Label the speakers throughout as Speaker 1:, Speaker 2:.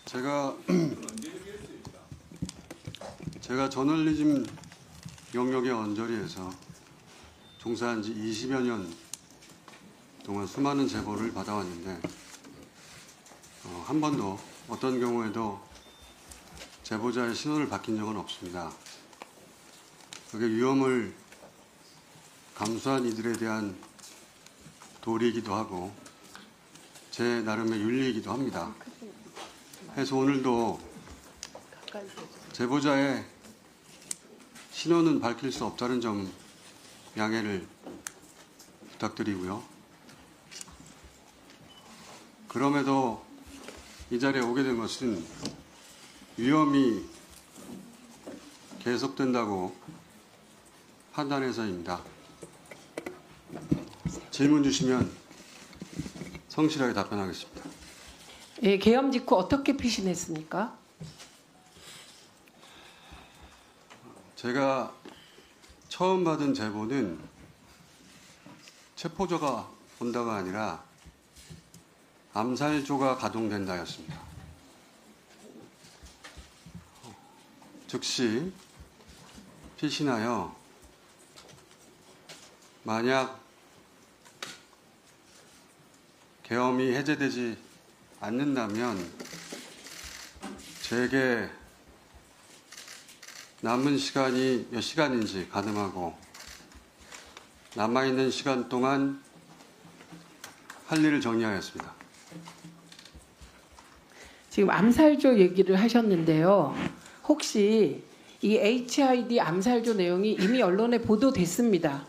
Speaker 1: 제가 저널리즘 영역의 언저리에서 종사한 지 20여 년 동안 수많은 제보를 받아왔는데 한 번도 어떤 경우에도 제보자의 신원을 밝힌 적은 없습니다. 그게 위험을 감수한 이들에 대한 도리이기도 하고 제 나름의 윤리이기도 합니다. 그래서 오늘도 제보자의 신원은 밝힐 수 없다는 점 양해를 부탁드리고요. 그럼에도 이 자리에 오게 된 것은 위험이 계속된다고 판단해서입니다. 질문 주시면 성실하게 답변하겠습니다.
Speaker 2: 예, 계엄 직후 어떻게 피신했습니까?
Speaker 1: 제가 처음 받은 제보는 체포자가 온다가 아니라 암살조가 가동된다였습니다. 즉시 피신하여 만약 계엄이 해제되지 않는다면 제게 남은 시간이 몇 시간인지 가늠하고 남아있는 시간 동안 할 일을 정리하였습니다.
Speaker 2: 지금 암살조 얘기를 하셨는데요. 혹시 이 HID 암살조 내용이 이미 언론에 보도됐습니다.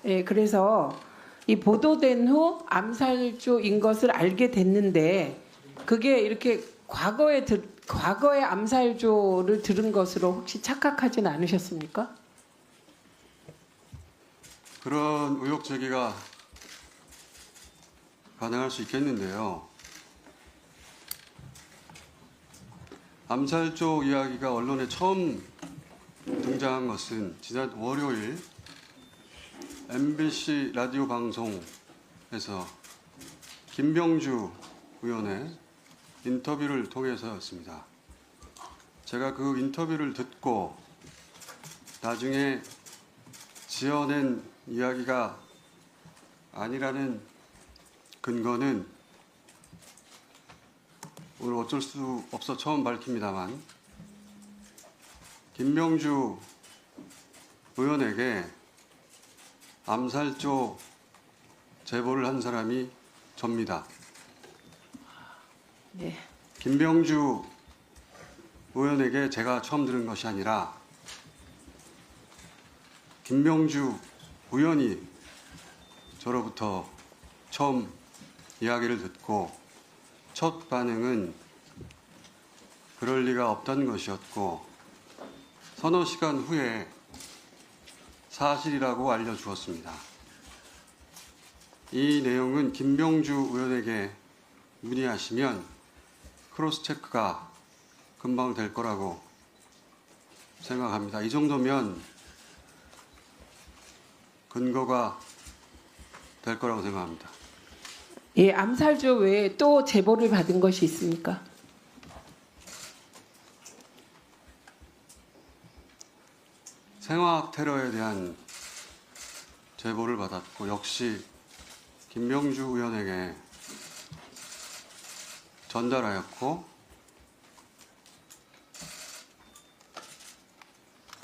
Speaker 2: 예, 그래서 이 보도된 후 암살조인 것을 알게 됐는데 그게 이렇게 과거에 암살조를 들은 것으로 혹시 착각하지는 않으셨습니까?
Speaker 1: 그런 의혹 제기가 가능할 수 있겠는데요. 암살조 이야기가 언론에 처음 등장한 것은 지난 월요일 MBC 라디오 방송에서 김병주 의원의 인터뷰를 통해서였습니다. 제가 그 인터뷰를 듣고 나중에 지어낸 이야기가 아니라는 근거는 오늘 어쩔 수 없어 처음 밝힙니다만 김병주 의원에게 암살조 제보를 한 사람이 접니다.
Speaker 2: 네.
Speaker 1: 김병주 의원에게 제가 처음 들은 것이 아니라 김병주 의원이 저로부터 처음 이야기를 듣고 첫 반응은 그럴 리가 없다는 것이었고 서너 시간 후에 사실이라고 알려주었습니다. 이 내용은 김병주 의원에게 문의하시면 크로스 체크가 금방 될 거라고 생각합니다. 이 정도면 근거가 될 거라고 생각합니다.
Speaker 2: 예, 암살조 외에 또 제보를 받은 것이 있습니까?
Speaker 1: 생화학 테러에 대한 제보를 받았고 역시 김병주 의원에게 전달하였고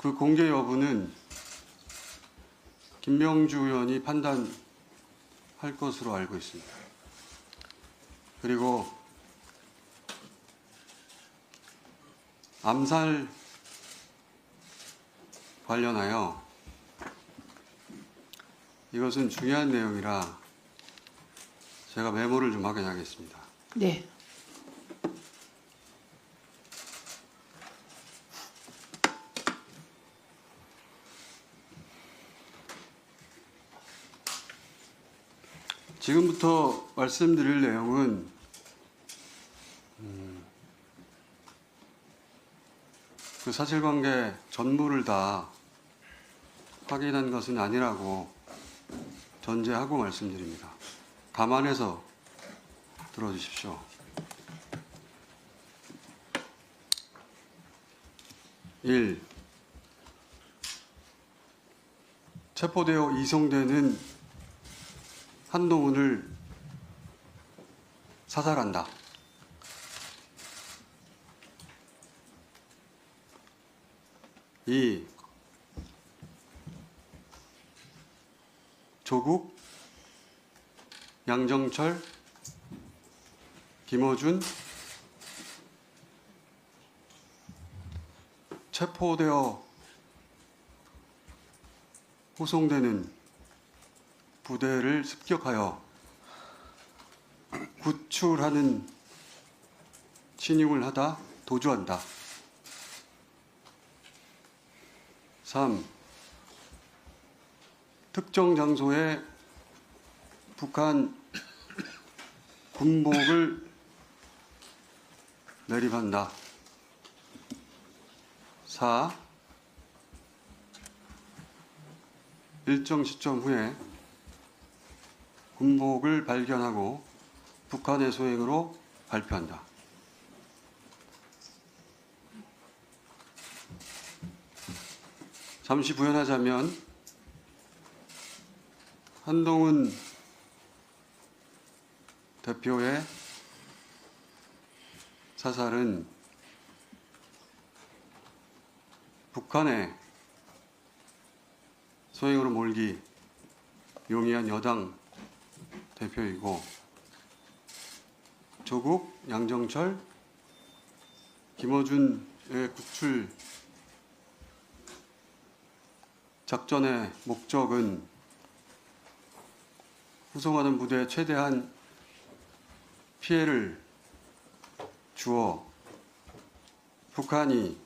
Speaker 1: 그 공개 여부는 김병주 의원이 판단할 것으로 알고 있습니다. 그리고 암살 관련하여 이것은 중요한 내용이라 제가 메모를 좀 확인하겠습니다.
Speaker 2: 네.
Speaker 1: 지금부터 말씀드릴 내용은 그 사실관계 전부를 다 확인한 것은 아니라고 전제하고 말씀드립니다. 감안해서 들어주십시오. 1. 체포되어 이송되는 한동훈을 사살한다. 2. 조국, 양정철, 김어준 체포되어 호송되는 부대를 습격하여 구출하는 신용을 하다 도주한다. 3. 특정 장소에 북한 군복을 매립한다. 4. 일정 시점 후에 군복을 발견하고 북한의 소행으로 발표한다. 잠시 부연하자면 한동훈 대표의 사살은 북한의 소행으로 몰기 용이한 여당 대표이고 조국, 양정철, 김어준의 구출 작전의 목적은 후송하는 부대에 최대한 피해를 주어 북한이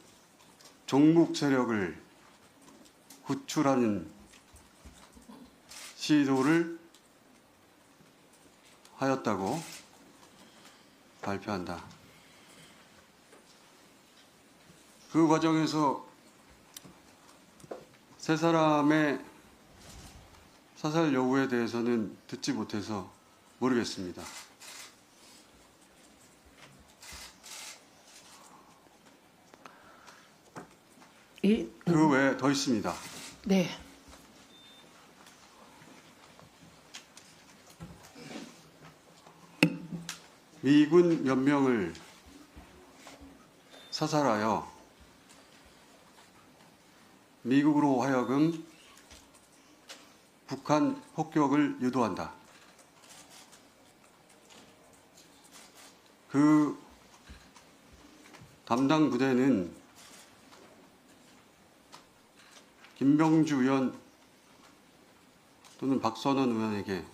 Speaker 1: 종북 세력을 구출하는 시도를 하였다고 발표한다. 그 과정에서 세 사람의 사살 여부에 대해서는 듣지 못해서 모르겠습니다. 그 외에 더 있습니다.
Speaker 2: 네.
Speaker 1: 미군 몇 명을 사살하여 미국으로 하여금 북한 폭격을 유도한다. 그 담당 부대는 김병주 의원 또는 박선원 의원에게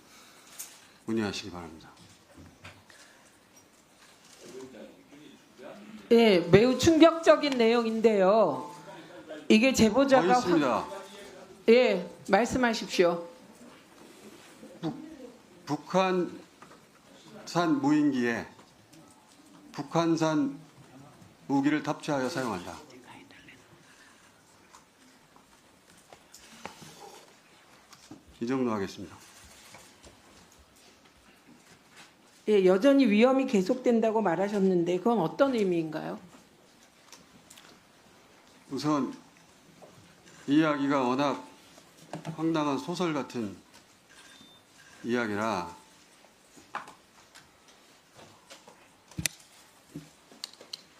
Speaker 1: 문의하시기 바랍니다.
Speaker 2: 예, 매우 충격적인 내용인데요. 이게 제보자가
Speaker 1: 더 있습니다.
Speaker 2: 예, 말씀하십시오.
Speaker 1: 북한산 무인기에 북한산 무기를 탑재하여 사용한다. 이 정도 하겠습니다.
Speaker 2: 예, 여전히 위험이 계속된다고 말하셨는데 그건 어떤 의미인가요?
Speaker 1: 우선 이 이야기가 워낙 황당한 소설 같은 이야기라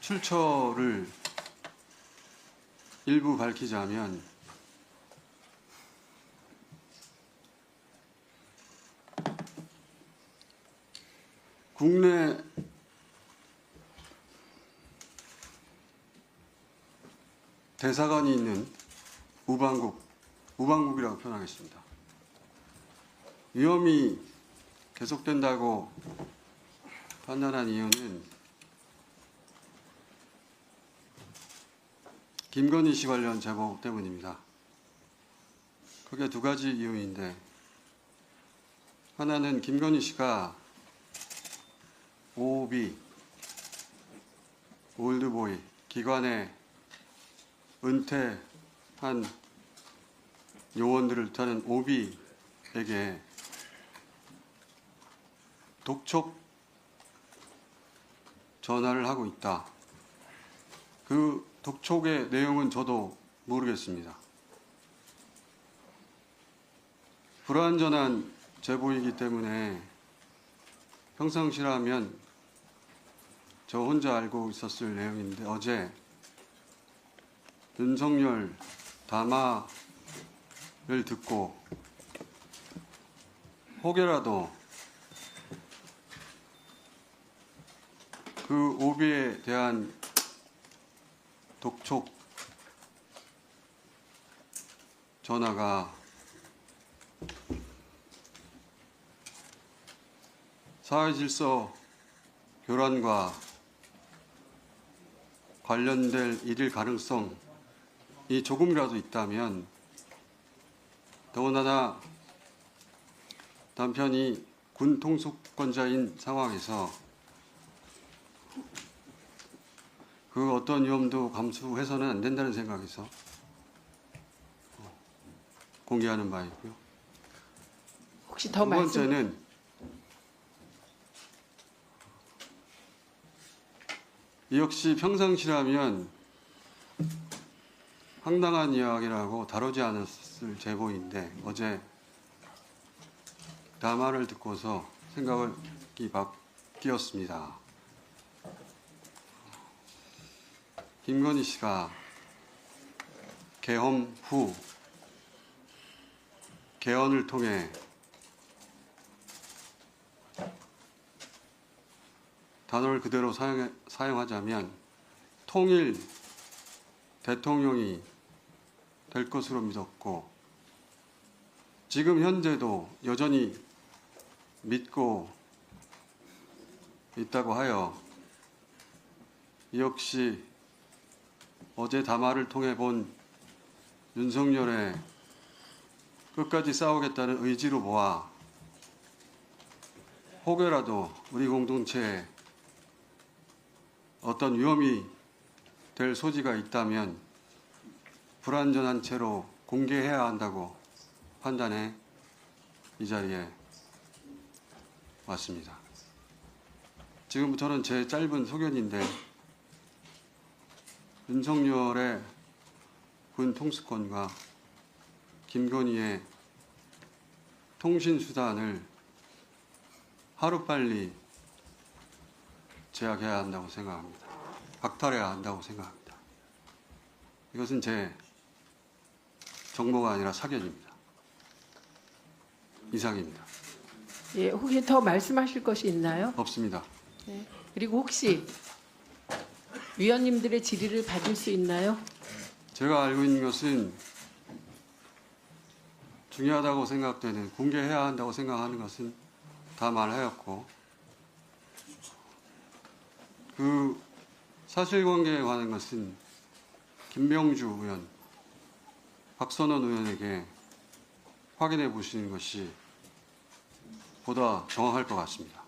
Speaker 1: 출처를 일부 밝히자면 국내 대사관이 있는 우방국이라고 표현하겠습니다. 위험이 계속된다고 판단한 이유는 김건희 씨 관련 제보 때문입니다. 크게 두 가지 이유인데, 하나는 김건희 씨가 OB, 올드보이, 기관에 은퇴한 요원들을 타는 OB에게 독촉 전화를 하고 있다. 그 독촉의 내용은 저도 모르겠습니다. 불완전한 제보이기 때문에 평상시라면 저 혼자 알고 있었을 내용인데 어제 윤석열 담화를 듣고 혹여라도 그 오비에 대한 독촉 전화가 사회질서 교란과 관련될 일일 가능성이 조금이라도 있다면, 더군다나 남편이 군 통수권자인 상황에서 그 어떤 위험도 감수해서는 안 된다는 생각에서 공개하는 바이고요.
Speaker 2: 혹시 더
Speaker 1: 두
Speaker 2: 말씀
Speaker 1: 번째는 이 역시 평상시라면 황당한 이야기라고 다루지 않았을 제보인데 어제 담화를 듣고서 생각이 바뀌었습니다. 김건희 씨가 계엄 후 개헌을 통해 단어를 그대로 사용하자면 통일 대통령이 될 것으로 믿었고 지금 현재도 여전히 믿고 있다고 하여 이 역시 어제 담화를 통해 본 윤석열의 끝까지 싸우겠다는 의지로 보아 혹여라도 우리 공동체에 어떤 위험이 될 소지가 있다면 불완전한 채로 공개해야 한다고 판단해 이 자리에 왔습니다. 지금부터는 제 짧은 소견인데 윤석열의 군 통수권과 김건희의 통신수단을 하루빨리 제약해야 한다고 생각합니다. 박탈해야 한다고 생각합니다. 이것은 제 정보가 아니라 사견입니다. 이상입니다.
Speaker 2: 예, 혹시 더 말씀하실 것이 있나요?
Speaker 1: 없습니다.
Speaker 2: 네. 그리고 혹시 위원님들의 질의를 받을 수 있나요?
Speaker 1: 제가 알고 있는 것은 중요하다고 생각되는, 공개해야 한다고 생각하는 것은 다 말하였고 그 사실관계에 관한 것은 김병주 의원, 박선원 의원에게 확인해 보시는 것이 보다 정확할 것 같습니다.